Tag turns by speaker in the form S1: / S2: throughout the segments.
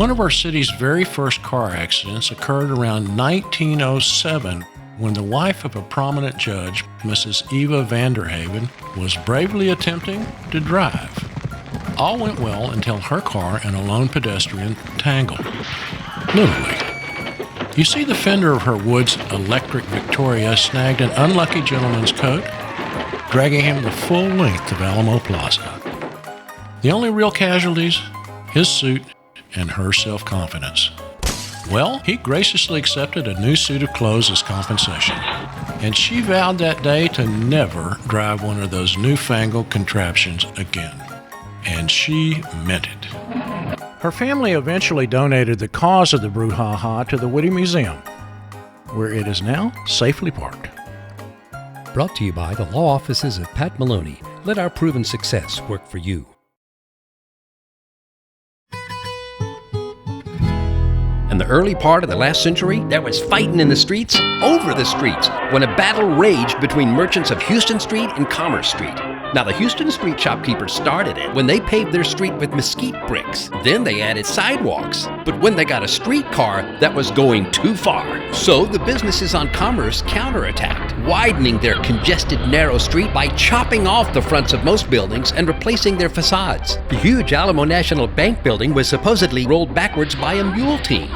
S1: One of our city's very first car accidents occurred around 1907 when the wife of a prominent judge, Mrs. Eva Vanderhaven, was bravely attempting to drive. All went well until her car and a lone pedestrian tangled. Literally. You see, the fender of her Woods electric Victoria snagged an unlucky gentleman's coat, dragging him the full length of Alamo Plaza. The only real casualties, his suit and her self-confidence. Well, he graciously accepted a new suit of clothes as compensation, and she vowed that day to never drive one of those newfangled contraptions again. And she meant it. Her family eventually donated the cause of the brouhaha to the Whitty Museum, where it is now safely parked.
S2: Brought to you by the law offices of Pat Maloney. Let our proven success work for you. In the early part of the last century, there was fighting in the streets, over the streets, when a battle raged between merchants of Houston Street and Commerce Street. Now, the Houston Street shopkeepers started it when they paved their street with mesquite bricks. Then they added sidewalks. But when they got a streetcar, that was going too far. So the businesses on Commerce counterattacked, widening their congested narrow street by chopping off the fronts of most buildings and replacing their facades. The huge Alamo National Bank building was supposedly rolled backwards by a mule team.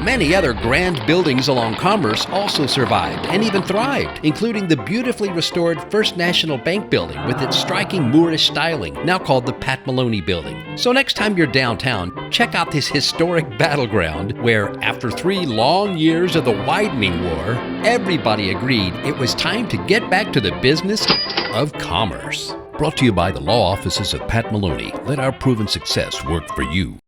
S2: Many other grand buildings along Commerce also survived and even thrived, including the beautifully restored First National Bank building with its striking Moorish styling, now called the Pat Maloney Building. So next time you're downtown, check out this historic battleground where, after 3 long years of the widening war, everybody agreed it was time to get back to the business of commerce. Brought to you by the law offices of Pat Maloney. Let our proven success work for you.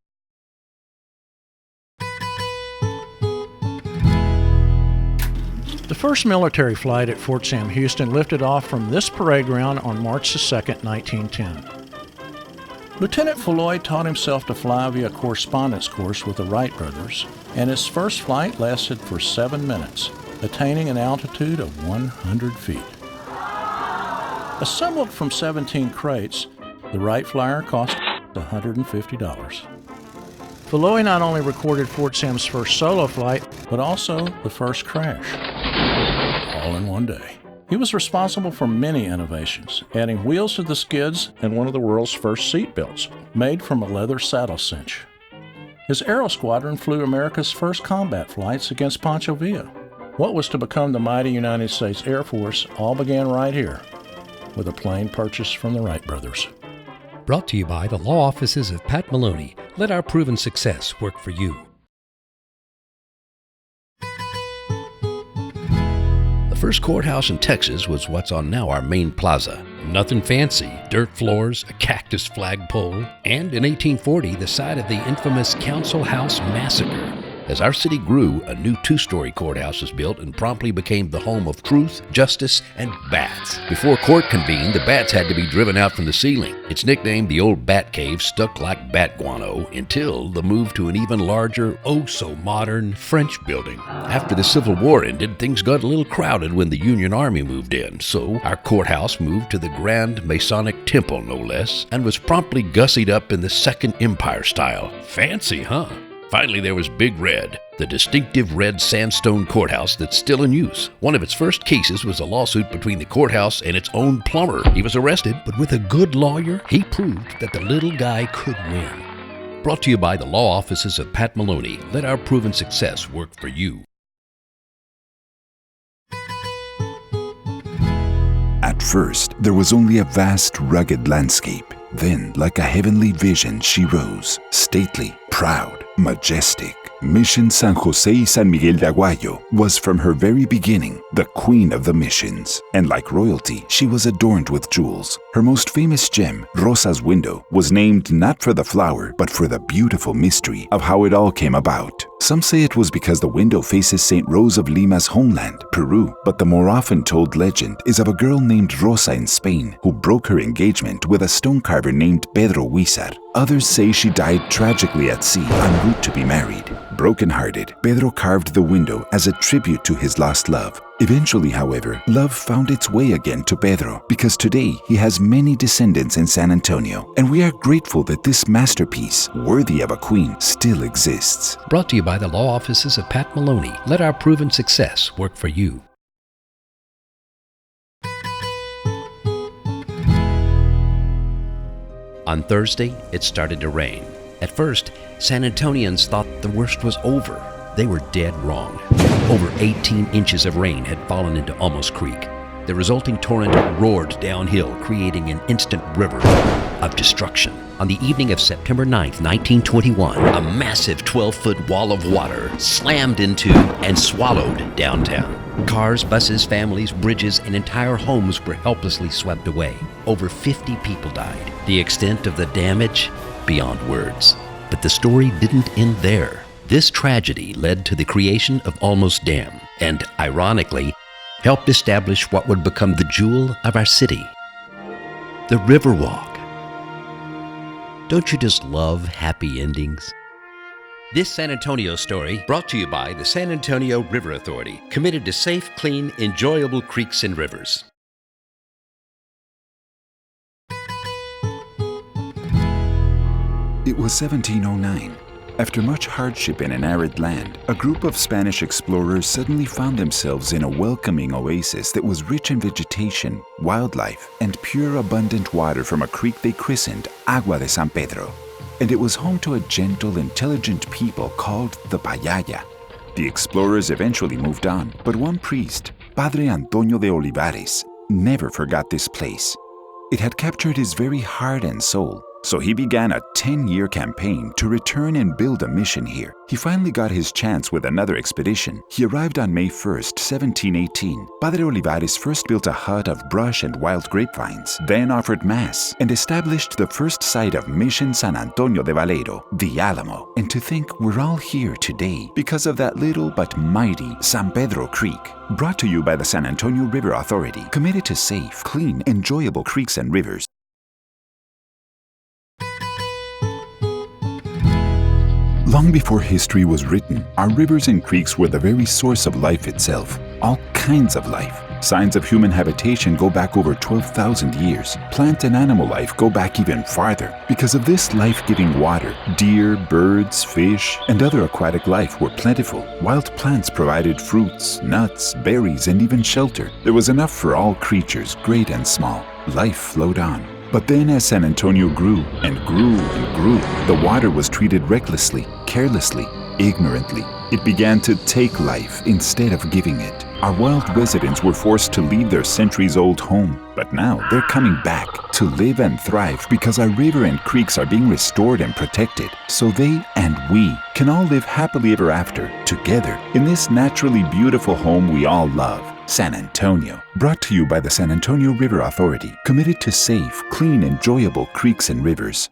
S1: The first military flight at Fort Sam Houston lifted off from this parade ground on March 2, 1910. Lieutenant Floyd taught himself to fly via correspondence course with the Wright brothers, and his first flight lasted for 7 minutes, attaining an altitude of 100 feet. Assembled from 17 crates, the Wright Flyer cost $150. Floyd not only recorded Fort Sam's first solo flight, but also the first crash, all in one day. He was responsible for many innovations, adding wheels to the skids and one of the world's first seat belts, made from a leather saddle cinch. His Aero Squadron flew America's first combat flights against Pancho Villa. What was to become the mighty United States Air Force all began right here, with a plane purchased from the Wright brothers.
S2: Brought to you by the law offices of Pat Maloney. Let our proven success work for you. The first courthouse in Texas was what's on now our main plaza. Nothing fancy, dirt floors, a cactus flagpole, and in 1840, the site of the infamous Council House Massacre. As our city grew, a new 2-story courthouse was built and promptly became the home of truth, justice, and bats. Before court convened, the bats had to be driven out from the ceiling. It's nicknamed the Old Bat Cave, stuck like bat guano, until the move to an even larger, oh-so-modern French building. After the Civil War ended, things got a little crowded when the Union Army moved in, so our courthouse moved to the Grand Masonic Temple, no less, and was promptly gussied up in the Second Empire style. Fancy, huh? Finally, there was Big Red, the distinctive red sandstone courthouse that's still in use. One of its first cases was a lawsuit between the courthouse and its own plumber. He was arrested, but with a good lawyer, he proved that the little guy could win. Brought to you by the law offices of Pat Maloney. Let our proven success work for you.
S3: At first, there was only a vast, rugged landscape. Then, like a heavenly vision, she rose, stately, proud, majestic. Mission San Jose y San Miguel de Aguayo was from her very beginning the queen of the missions, and like royalty, she was adorned with jewels. Her most famous gem, Rosa's window, was named not for the flower, but for the beautiful mystery of how it all came about. Some say it was because the window faces St. Rose of Lima's homeland, Peru, but the more often told legend is of a girl named Rosa in Spain who broke her engagement with a stone carver named Pedro Huizar. Others say she died tragically at sea en route to be married. Broken-hearted, Pedro carved the window as a tribute to his lost love. Eventually, however, love found its way again to Pedro because today he has many descendants in San Antonio, and we are grateful that this masterpiece, worthy of a queen, still exists.
S2: Brought to you by the law offices of Pat Maloney. Let our proven success work for you. On Thursday, it started to rain. At first, San Antonians thought the worst was over. They were dead wrong. Over 18 inches of rain had fallen into Almos Creek. The resulting torrent roared downhill, creating an instant river of destruction. On the evening of September 9th, 1921, a massive 12-foot wall of water slammed into and swallowed downtown. Cars, buses, families, bridges, and entire homes were helplessly swept away. Over 50 people died. The extent of the damage, beyond words. But the story didn't end there. This tragedy led to the creation of Almos Dam and, ironically, helped establish what would become the jewel of our city, the Riverwalk. Don't you just love happy endings? This San Antonio story brought to you by the San Antonio River Authority, committed to safe, clean, enjoyable creeks and rivers.
S3: It was 1709. After much hardship in an arid land, a group of Spanish explorers suddenly found themselves in a welcoming oasis that was rich in vegetation, wildlife, and pure abundant water from a creek they christened Agua de San Pedro. And it was home to a gentle, intelligent people called the Payaya. The explorers eventually moved on, but one priest, Padre Antonio de Olivares, never forgot this place. It had captured his very heart and soul. So he began a 10-year campaign to return and build a mission here. He finally got his chance with another expedition. He arrived on May 1st, 1718. Padre Olivares first built a hut of brush and wild grapevines, then offered mass, and established the first site of Mission San Antonio de Valero, the Alamo. And to think we're all here today because of that little but mighty San Pedro Creek. Brought to you by the San Antonio River Authority, committed to safe, clean, enjoyable creeks and rivers. Long before history was written, our rivers and creeks were the very source of life itself. All kinds of life. Signs of human habitation go back over 12,000 years. Plant and animal life go back even farther. Because of this life-giving water, deer, birds, fish, and other aquatic life were plentiful. Wild plants provided fruits, nuts, berries, and even shelter. There was enough for all creatures, great and small. Life flowed on. But then as San Antonio grew and grew and grew, the water was treated recklessly, carelessly, ignorantly. It began to take life instead of giving it. Our wild residents were forced to leave their centuries-old home, but now they're coming back to live and thrive because our river and creeks are being restored and protected, so they and we can all live happily ever after, together, in this naturally beautiful home we all love. San Antonio, brought to you by the San Antonio River Authority, committed to safe, clean, enjoyable creeks and rivers.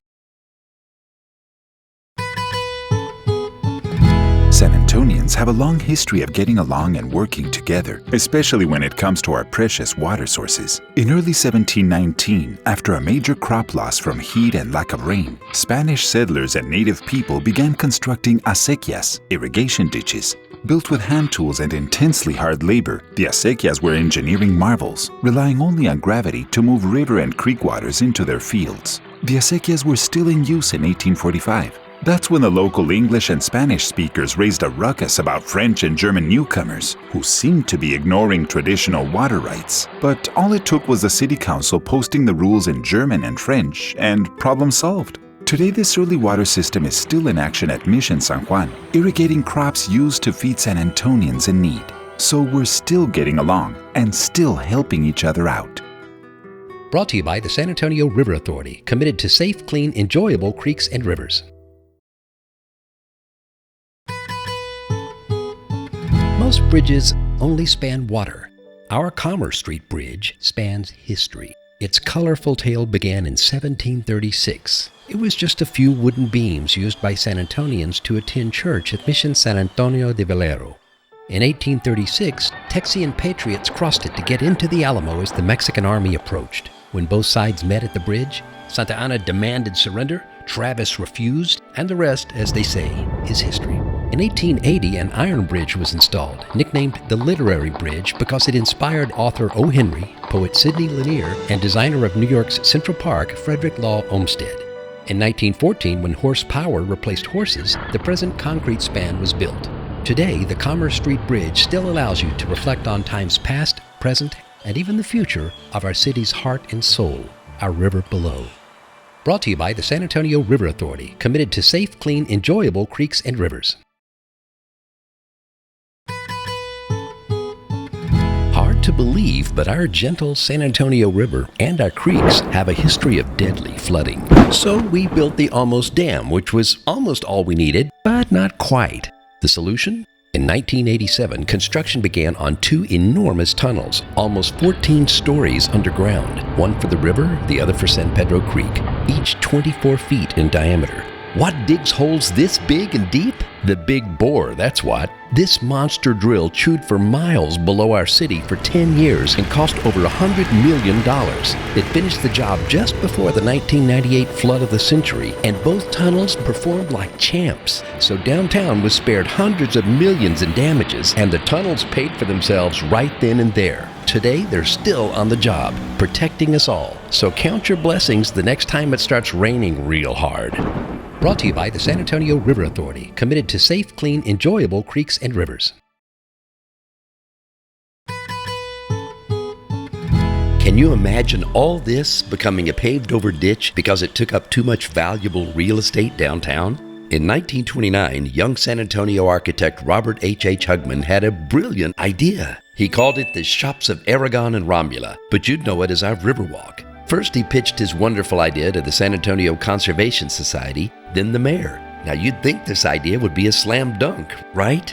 S3: San Antonians have a long history of getting along and working together, especially when it comes to our precious water sources. In early 1719, after a major crop loss from heat and lack of rain, Spanish settlers and native people began constructing acequias, irrigation ditches. Built with hand tools and intensely hard labor, the acequias were engineering marvels, relying only on gravity to move river and creek waters into their fields. The acequias were still in use in 1845. That's when the local English and Spanish speakers raised a ruckus about French and German newcomers, who seemed to be ignoring traditional water rights. But all it took was the city council posting the rules in German and French, and problem solved. Today, this early water system is still in action at Mission San Juan, irrigating crops used to feed San Antonians in need. So we're still getting along and still helping each other out.
S2: Brought to you by the San Antonio River Authority, committed to safe, clean, enjoyable creeks and rivers. Most bridges only span water. Our Commerce Street Bridge spans history. Its colorful tale began in 1736. It was just a few wooden beams used by San Antonians to attend church at Mission San Antonio de Valero. In 1836, Texian patriots crossed it to get into the Alamo as the Mexican army approached. When both sides met at the bridge, Santa Anna demanded surrender, Travis refused, and the rest, as they say, is history. In 1880, an iron bridge was installed, nicknamed the Literary Bridge because it inspired author O. Henry, poet Sidney Lanier, and designer of New York's Central Park, Frederick Law Olmsted. In 1914, when horsepower replaced horses, the present concrete span was built. Today, the Commerce Street Bridge still allows you to reflect on times past, present, and even the future of our city's heart and soul, our river below. Brought to you by the San Antonio River Authority, committed to safe, clean, enjoyable creeks and rivers. Hard to believe, but our gentle San Antonio River and our creeks have a history of deadly flooding. So we built the Almost Dam, which was almost all we needed, but not quite. The solution? In 1987, construction began on two enormous tunnels, almost 14 stories underground, one for the river, the other for San Pedro Creek, each 24 feet in diameter. What digs holes this big and deep? The Big Bore, that's what. This monster drill chewed for miles below our city for 10 years and cost over $100 million. It finished the job just before the 1998 flood of the century, and both tunnels performed like champs. So downtown was spared hundreds of millions in damages, and the tunnels paid for themselves right then and there. Today, they're still on the job, protecting us all. So count your blessings the next time it starts raining real hard. Brought to you by the San Antonio River Authority, committed to safe, clean, enjoyable creeks and rivers. Can you imagine all this becoming a paved-over ditch because it took up too much valuable real estate downtown? In 1929, young San Antonio architect Robert H. Hugman had a brilliant idea. He called it the Shops of Aragon and Romula, but you'd know it as our Riverwalk. First, he pitched his wonderful idea to the San Antonio Conservation Society, then the mayor. Now, you'd think this idea would be a slam dunk, right?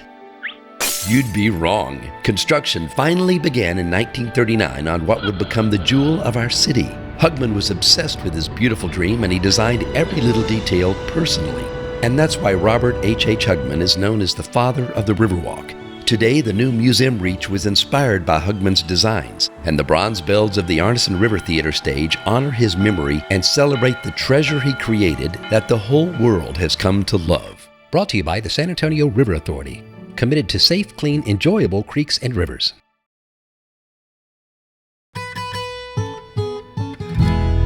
S2: You'd be wrong. Construction finally began in 1939 on what would become the jewel of our city. Hugman was obsessed with his beautiful dream, and he designed every little detail personally. And that's why Robert H. Hugman is known as the father of the Riverwalk. Today, the new museum reach was inspired by Hugman's designs, and the bronze bells of the Arneson River Theater stage honor his memory and celebrate the treasure he created that the whole world has come to love. Brought to you by the San Antonio River Authority, committed to safe, clean, enjoyable creeks and rivers.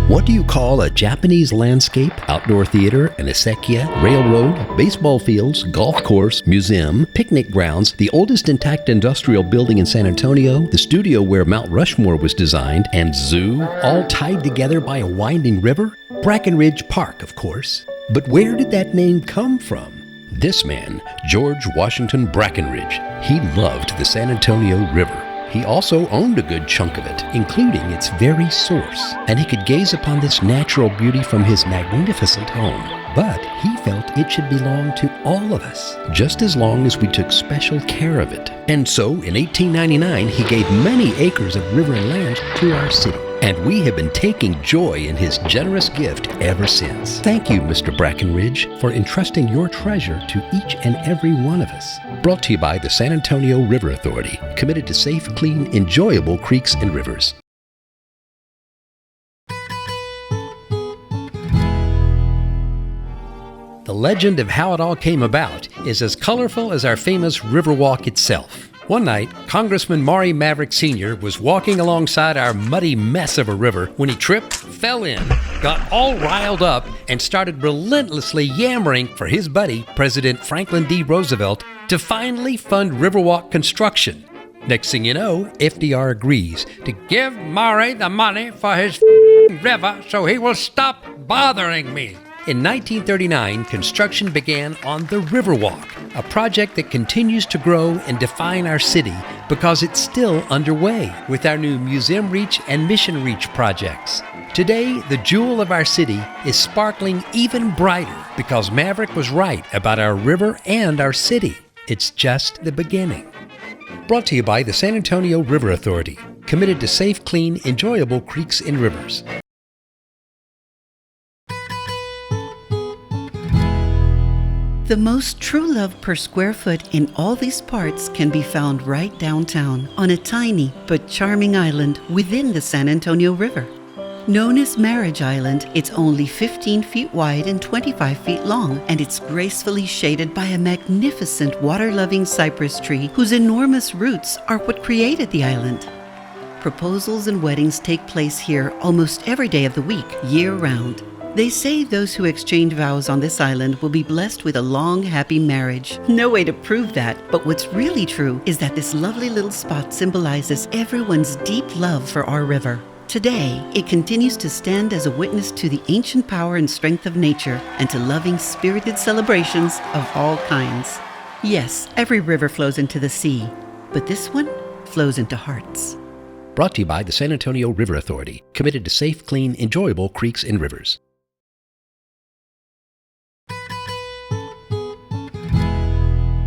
S2: What do you call a Japanese landscape, outdoor theater, an acequia, railroad, baseball fields, golf course, museum, picnic grounds, the oldest intact industrial building in San Antonio, the studio where Mount Rushmore was designed, and zoo, all tied together by a winding river? Brackenridge Park, of course. But where did that name come from? This man, George Washington Brackenridge, he loved the San Antonio River. He also owned a good chunk of it, including its very source, and he could gaze upon this natural beauty from his magnificent home. But he felt it should belong to all of us, just as long as we took special care of it. And so, in 1899, he gave many acres of river and land to our city. And we have been taking joy in his generous gift ever since. Thank you, Mr. Brackenridge, for entrusting your treasure to each and every one of us. Brought to you by the San Antonio River Authority, committed to safe, clean, enjoyable creeks and rivers. The legend of how it all came about is as colorful as our famous Riverwalk itself. One night, Congressman Maury Maverick Sr. was walking alongside our muddy mess of a river when he tripped, fell in, got all riled up, and started relentlessly yammering for his buddy, President Franklin D. Roosevelt, to finally fund Riverwalk construction. Next thing you know, FDR agrees to give Maury the money for his river so he will stop bothering me. In 1939, construction began on the Riverwalk, a project that continues to grow and define our city because it's still underway with our new Museum Reach and Mission Reach projects. Today, the jewel of our city is sparkling even brighter because Maverick was right about our river and our city. It's just the beginning. Brought to you by the San Antonio River Authority, committed to safe, clean, enjoyable creeks and rivers.
S4: The most true love per square foot in all these parts can be found right downtown on a tiny but charming island within the San Antonio River. Known as Marriage Island, it's only 15 feet wide and 25 feet long, and it's gracefully shaded by a magnificent water-loving cypress tree whose enormous roots are what created the island. Proposals and weddings take place here almost every day of the week, year-round. They say those who exchange vows on this island will be blessed with a long, happy marriage. No way to prove that, but what's really true is that this lovely little spot symbolizes everyone's deep love for our river. Today, it continues to stand as a witness to the ancient power and strength of nature and to loving, spirited celebrations of all kinds. Yes, every river flows into the sea, but this one flows into hearts.
S2: Brought to you by the San Antonio River Authority, committed to safe, clean, enjoyable creeks and rivers.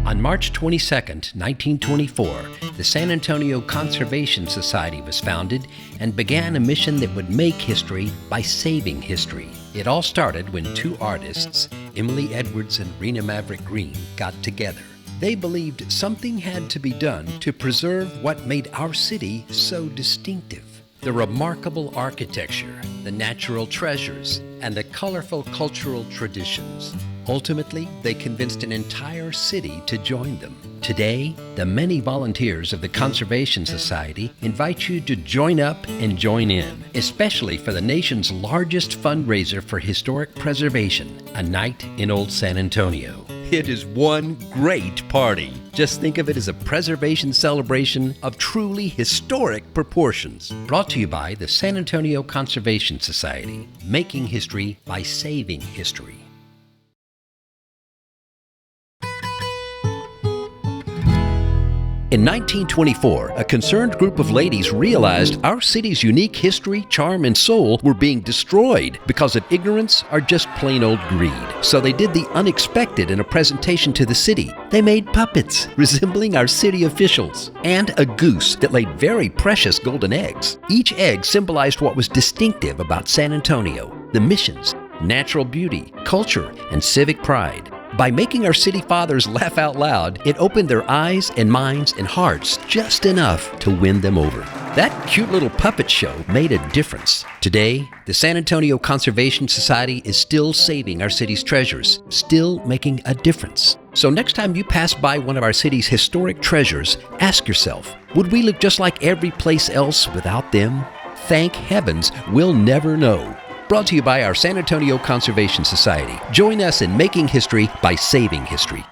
S2: On March 22, 1924, the San Antonio Conservation Society was founded and began a mission that would make history by saving history. It all started when two artists, Emily Edwards and Rena Maverick Green, got together. They believed something had to be done to preserve what made our city so distinctive. The remarkable architecture, the natural treasures, and the colorful cultural traditions. Ultimately, they convinced an entire city to join them. Today, the many volunteers of the Conservation Society invite you to join up and join in, especially for the nation's largest fundraiser for historic preservation, A Night in Old San Antonio. It is one great party. Just think of it as a preservation celebration of truly historic proportions. Brought to you by the San Antonio Conservation Society, making history by saving history. In 1924, a concerned group of ladies realized our city's unique history, charm, and soul were being destroyed because of ignorance or just plain old greed. So they did the unexpected in a presentation to the city. They made puppets resembling our city officials and a goose that laid very precious golden eggs. Each egg symbolized what was distinctive about San Antonio: the missions, natural beauty, culture, and civic pride. By making our city fathers laugh out loud, it opened their eyes and minds and hearts just enough to win them over. That cute little puppet show made a difference. Today, the San Antonio Conservation Society is still saving our city's treasures, still making a difference. So next time you pass by one of our city's historic treasures, ask yourself, would we look just like every place else without them? Thank heavens, we'll never know. Brought to you by our San Antonio Conservation Society. Join us in making history by saving history.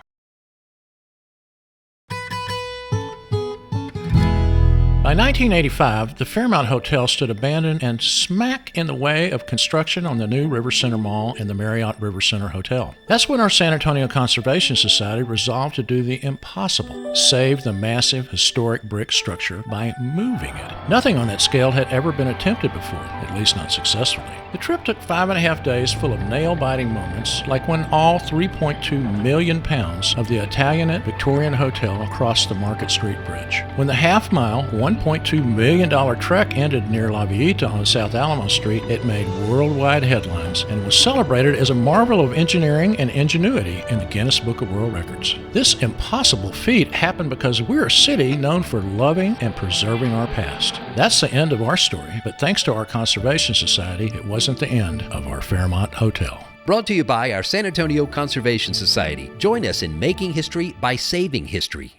S1: By 1985, the Fairmont Hotel stood abandoned and smack in the way of construction on the new River Center Mall and the Marriott River Center Hotel. That's when our San Antonio Conservation Society resolved to do the impossible: save the massive historic brick structure by moving it. Nothing on that scale had ever been attempted before, at least not successfully. The trip took 5.5 days full of nail-biting moments, like when all 3.2 million pounds of the Italianate Victorian Hotel crossed the Market Street Bridge. When the half-mile, $1.2 million trek ended near La Villita on South Alamo Street, it made worldwide headlines and was celebrated as a marvel of engineering and ingenuity in the Guinness Book of World Records. This impossible feat happened because we're a city known for loving and preserving our past. That's the end of our story, but thanks to our Conservation Society, it wasn't the end of our Fairmont Hotel.
S2: Brought to you by our San Antonio Conservation Society. Join us in making history by saving history.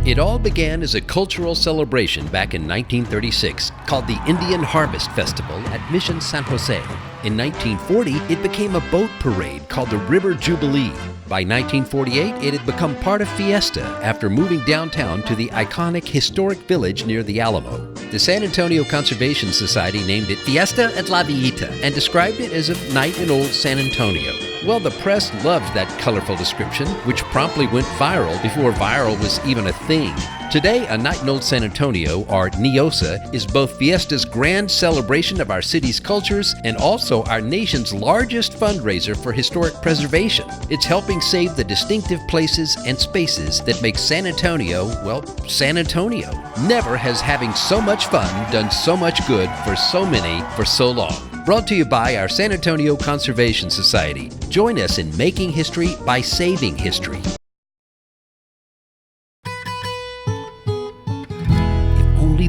S2: It all began as a cultural celebration back in 1936 called the Indian Harvest Festival at Mission San Jose. In 1940, it became a boat parade called the River Jubilee. By 1948, it had become part of Fiesta after moving downtown to the iconic historic village near the Alamo. The San Antonio Conservation Society named it Fiesta at La Villita and described it as a night in old San Antonio. Well, the press loved that colorful description, which promptly went viral before viral was even a thing. Today, A Night in Old San Antonio, or NIOSA, is both Fiesta's grand celebration of our city's cultures and also our nation's largest fundraiser for historic preservation. It's helping save the distinctive places and spaces that make San Antonio, well, San Antonio. Never has having so much fun done so much good for so many for so long. Brought to you by our San Antonio Conservation Society. Join us in making history by saving history.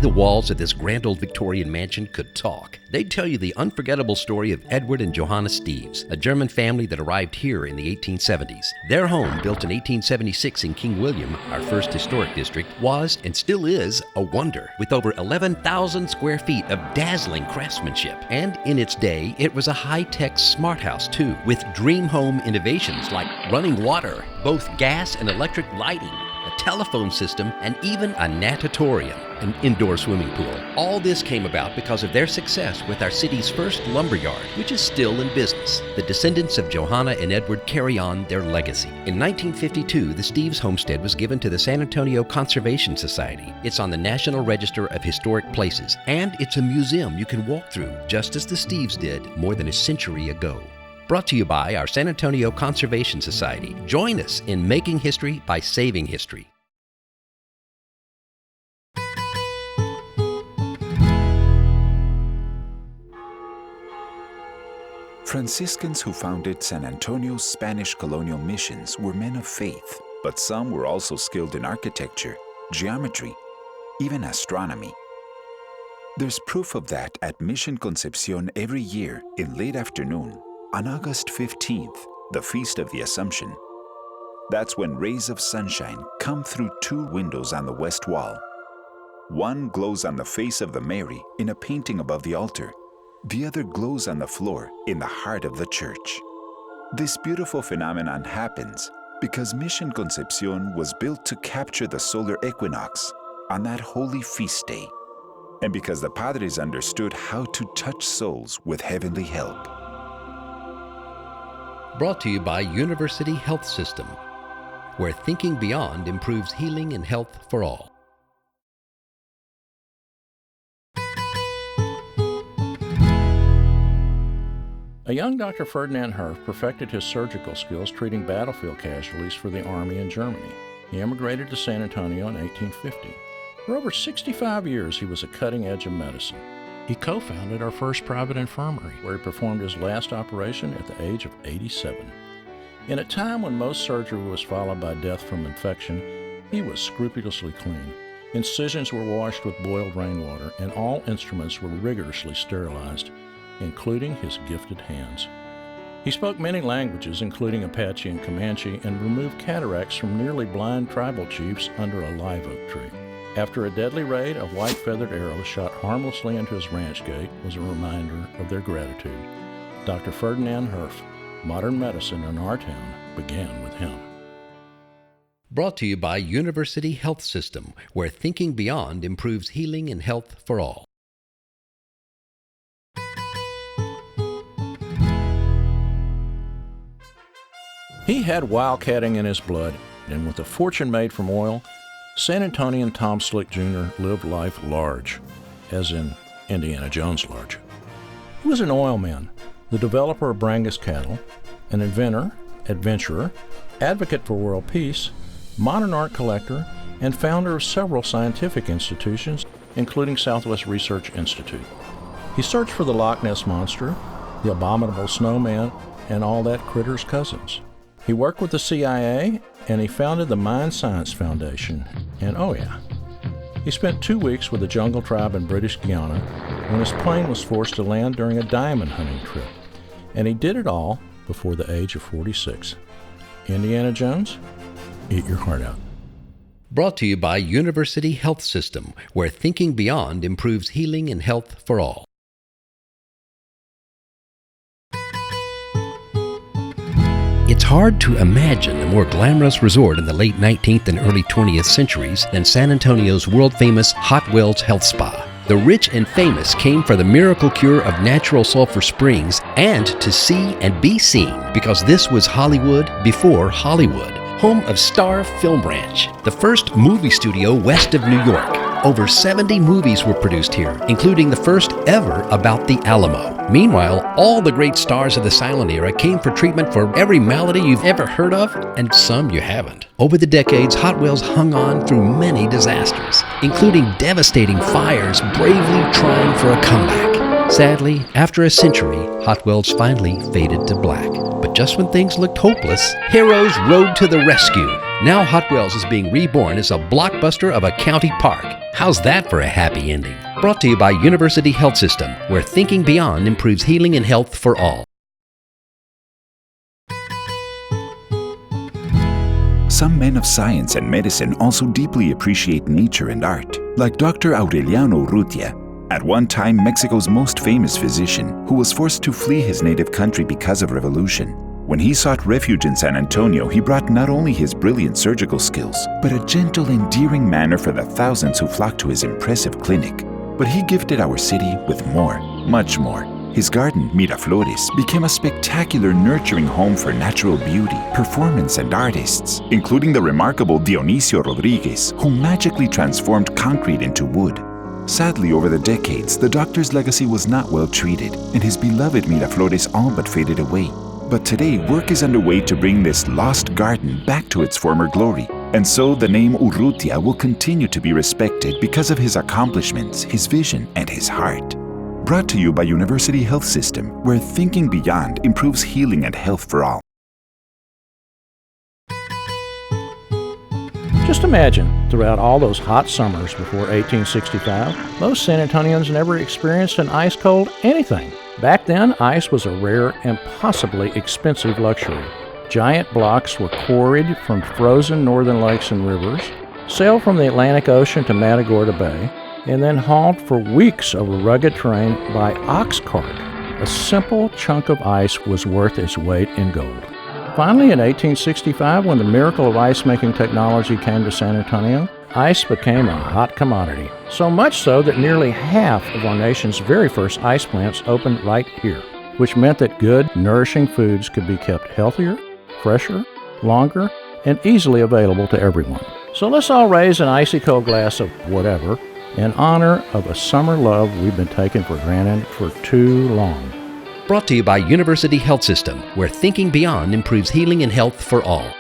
S2: the walls of this grand old Victorian mansion could talk, they'd tell you the unforgettable story of Edward and Johanna Steves, a German family that arrived here in the 1870s. Their home, built in 1876 in King William, our first historic district, was and still is a wonder, with over 11,000 square feet of dazzling craftsmanship. And in its day, it was a high-tech smart house too, with dream home innovations like running water, both gas and electric lighting, a telephone system, and even a natatorium, an indoor swimming pool. All this came about because of their success with our city's first lumberyard, which is still in business. The descendants of Johanna and Edward carry on their legacy. In 1952, the Steves homestead was given to the San Antonio Conservation Society. It's on the National Register of Historic Places, and it's a museum you can walk through, just as the Steves did more than a century ago. Brought to you by our San Antonio Conservation Society. Join us in making history by saving history.
S3: Franciscans who founded San Antonio's Spanish colonial missions were men of faith, but some were also skilled in architecture, geometry, even astronomy. There's proof of that at Mission Concepcion every year in late afternoon, on August 15th, the Feast of the Assumption. That's when rays of sunshine come through two windows on the west wall. One glows on the face of the Mary in a painting above the altar. The other glows on the floor in the heart of the church. This beautiful phenomenon happens because Mission Concepcion was built to capture the solar equinox on that holy feast day, and because the Padres understood how to touch souls with heavenly help.
S2: Brought to you by University Health System, where thinking beyond improves healing and health for all.
S1: A young Dr. Ferdinand Herf perfected his surgical skills treating battlefield casualties for the Army in Germany. He immigrated to San Antonio in 1850. For over 65 years, he was a cutting edge of medicine. He co-founded our first private infirmary, where he performed his last operation at the age of 87. In a time when most surgery was followed by death from infection, he was scrupulously clean. Incisions were washed with boiled rainwater, and all instruments were rigorously sterilized, including his gifted hands. He spoke many languages, including Apache and Comanche, and removed cataracts from nearly blind tribal chiefs under a live oak tree. After a deadly raid, a white-feathered arrow shot harmlessly into his ranch gate was a reminder of their gratitude. Dr. Ferdinand Herf, modern medicine in our town, began with him.
S2: Brought to you by University Health System, where thinking beyond improves healing and health for all.
S1: He had wildcatting in his blood, and with a fortune made from oil, San Antonian Tom Slick Jr. lived life large, as in Indiana Jones large. He was an oil man, the developer of Brangus cattle, an inventor, adventurer, advocate for world peace, modern art collector, and founder of several scientific institutions, including Southwest Research Institute. He searched for the Loch Ness Monster, the abominable snowman, and all that critter's cousins. He worked with the CIA, and he founded the Mind Science Foundation. And oh yeah, he spent 2 weeks with the jungle tribe in British Guiana when his plane was forced to land during a diamond hunting trip. And he did it all before the age of 46. Indiana Jones, eat your heart out.
S2: Brought to you by University Health System, where thinking beyond improves healing and health for all. It's hard to imagine a more glamorous resort in the late 19th and early 20th centuries than San Antonio's world-famous Hot Wells Health Spa. The rich and famous came for the miracle cure of natural sulfur springs and to see and be seen, because this was Hollywood before Hollywood. Home of Star Film Ranch, the first movie studio west of New York. Over 70 movies were produced here, including the first ever about the Alamo. Meanwhile, all the great stars of the silent era came for treatment for every malady you've ever heard of, and some you haven't. Over the decades, Hot Wells hung on through many disasters, including devastating fires, bravely trying for a comeback. Sadly, after a century, Hot Wells finally faded to black. But just when things looked hopeless, heroes rode to the rescue. Now Hot Wells is being reborn as a blockbuster of a county park. How's that for a happy ending? Brought to you by University Health System, where thinking beyond improves healing and health for all.
S3: Some men of science and medicine also deeply appreciate nature and art, like Dr. Aureliano Urrutia, at one time Mexico's most famous physician, who was forced to flee his native country because of revolution. When he sought refuge in San Antonio, he brought not only his brilliant surgical skills, but a gentle, endearing manner for the thousands who flocked to his impressive clinic. But he gifted our city with more, much more. His garden, Miraflores, became a spectacular, nurturing home for natural beauty, performance, and artists, including the remarkable Dionisio Rodriguez, who magically transformed concrete into wood. Sadly, over the decades, the doctor's legacy was not well treated, and his beloved Miraflores all but faded away. But today, work is underway to bring this lost garden back to its former glory. And so the name Urrutia will continue to be respected because of his accomplishments, his vision, and his heart. Brought to you by University Health System, where thinking beyond improves healing and health for all.
S5: Just imagine, throughout all those hot summers before 1865, most San Antonians never experienced an ice-cold anything. Back then, ice was a rare and possibly expensive luxury. Giant blocks were quarried from frozen northern lakes and rivers, sailed from the Atlantic Ocean to Matagorda Bay, and then hauled for weeks over rugged terrain by ox cart. A simple chunk of ice was worth its weight in gold. Finally, in 1865, when the miracle of ice-making technology came to San Antonio, ice became a hot commodity. So much so that nearly half of our nation's very first ice plants opened right here, which meant that good, nourishing foods could be kept healthier, fresher, longer, and easily available to everyone. So let's all raise an icy cold glass of whatever in honor of a summer love we've been taking for granted for too long.
S2: Brought to you by University Health System, where thinking beyond improves healing and health for all.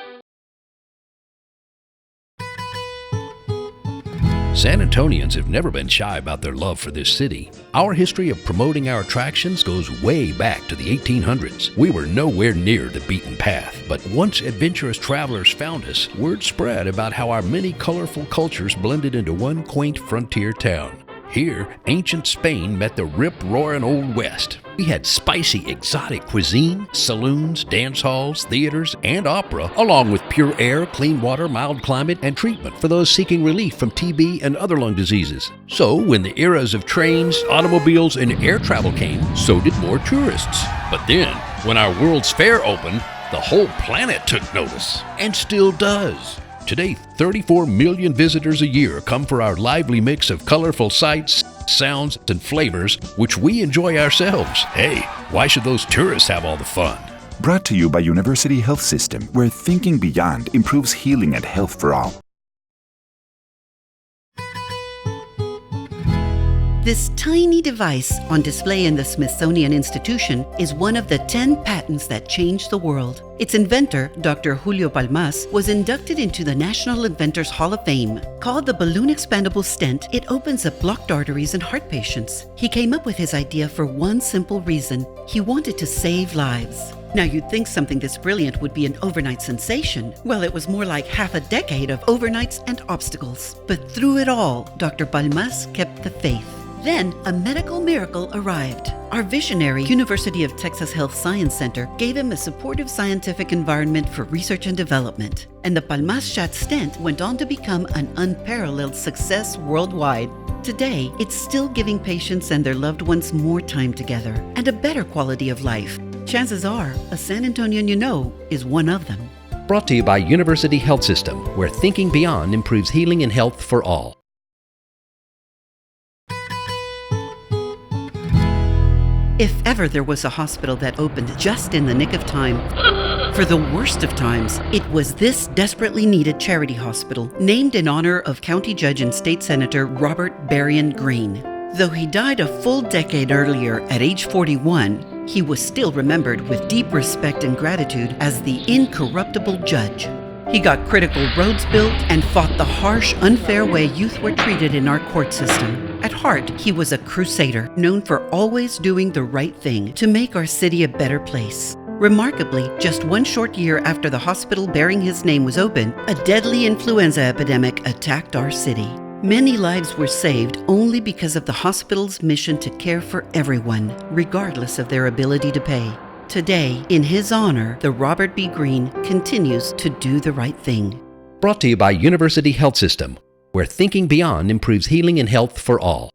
S2: San Antonians have never been shy about their love for this city. Our history of promoting our attractions goes way back to the 1800s. We were nowhere near the beaten path, but once adventurous travelers found us, word spread about how our many colorful cultures blended into one quaint frontier town. Here, ancient Spain met the rip-roaring Old West. We had spicy, exotic cuisine, saloons, dance halls, theaters, and opera, along with pure air, clean water, mild climate, and treatment for those seeking relief from TB and other lung diseases. So, when the eras of trains, automobiles, and air travel came, so did more tourists. But then, when our World's Fair opened, the whole planet took notice, and still does. Today, 34 million visitors a year come for our lively mix of colorful sights, sounds, and flavors, which we enjoy ourselves. Hey, why should those tourists have all the fun?
S3: Brought to you by University Health System, where thinking beyond improves healing and health for all.
S4: This tiny device on display in the Smithsonian Institution is one of the 10 patents that changed the world. Its inventor, Dr. Julio Palmas, was inducted into the National Inventors Hall of Fame. Called the balloon expandable stent, it opens up blocked arteries in heart patients. He came up with his idea for one simple reason: he wanted to save lives. Now, you'd think something this brilliant would be an overnight sensation. Well, it was more like half a decade of overnights and obstacles. But through it all, Dr. Palmas kept the faith. Then, a medical miracle arrived. Our visionary University of Texas Health Science Center gave him a supportive scientific environment for research and development. And the Palmas-Schatz stent went on to become an unparalleled success worldwide. Today, it's still giving patients and their loved ones more time together and a better quality of life. Chances are, a San Antonian you know is one of them.
S2: Brought to you by University Health System, where thinking beyond improves healing and health for all.
S4: If ever there was a hospital that opened just in the nick of time, for the worst of times, it was this desperately needed charity hospital, named in honor of County Judge and State Senator Robert Berrien Greene. Though he died a full decade earlier at age 41, he was still remembered with deep respect and gratitude as the incorruptible judge. He got critical roads built and fought the harsh, unfair way youth were treated in our court system. At heart, he was a crusader, known for always doing the right thing to make our city a better place. Remarkably, just one short year after the hospital bearing his name was opened, a deadly influenza epidemic attacked our city. Many lives were saved only because of the hospital's mission to care for everyone, regardless of their ability to pay. Today, in his honor, the Robert B. Greene continues to do the right thing.
S2: Brought to you by University Health System, where thinking beyond improves healing and health for all.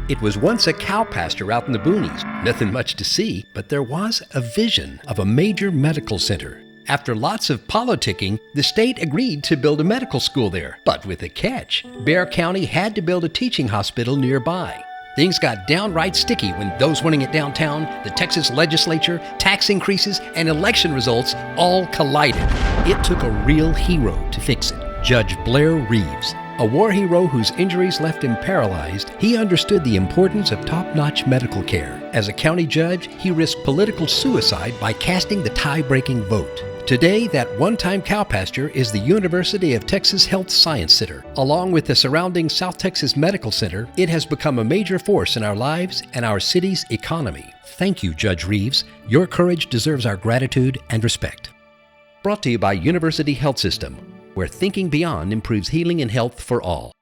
S2: It was once a cow pasture out in the boonies. Nothing much to see, but there was a vision of a major medical center. After lots of politicking, the state agreed to build a medical school there, but with a catch. Bexar County had to build a teaching hospital nearby. Things got downright sticky when those winning it downtown, the Texas legislature, tax increases, and election results all collided. It took a real hero to fix it, Judge Blair Reeves. A war hero whose injuries left him paralyzed, he understood the importance of top-notch medical care. As a county judge, he risked political suicide by casting the tie-breaking vote. Today, that one-time cow pasture is the University of Texas Health Science Center. Along with the surrounding South Texas Medical Center, it has become a major force in our lives and our city's economy. Thank you, Judge Reeves. Your courage deserves our gratitude and respect. Brought to you by University Health System, where thinking beyond improves healing and health for all.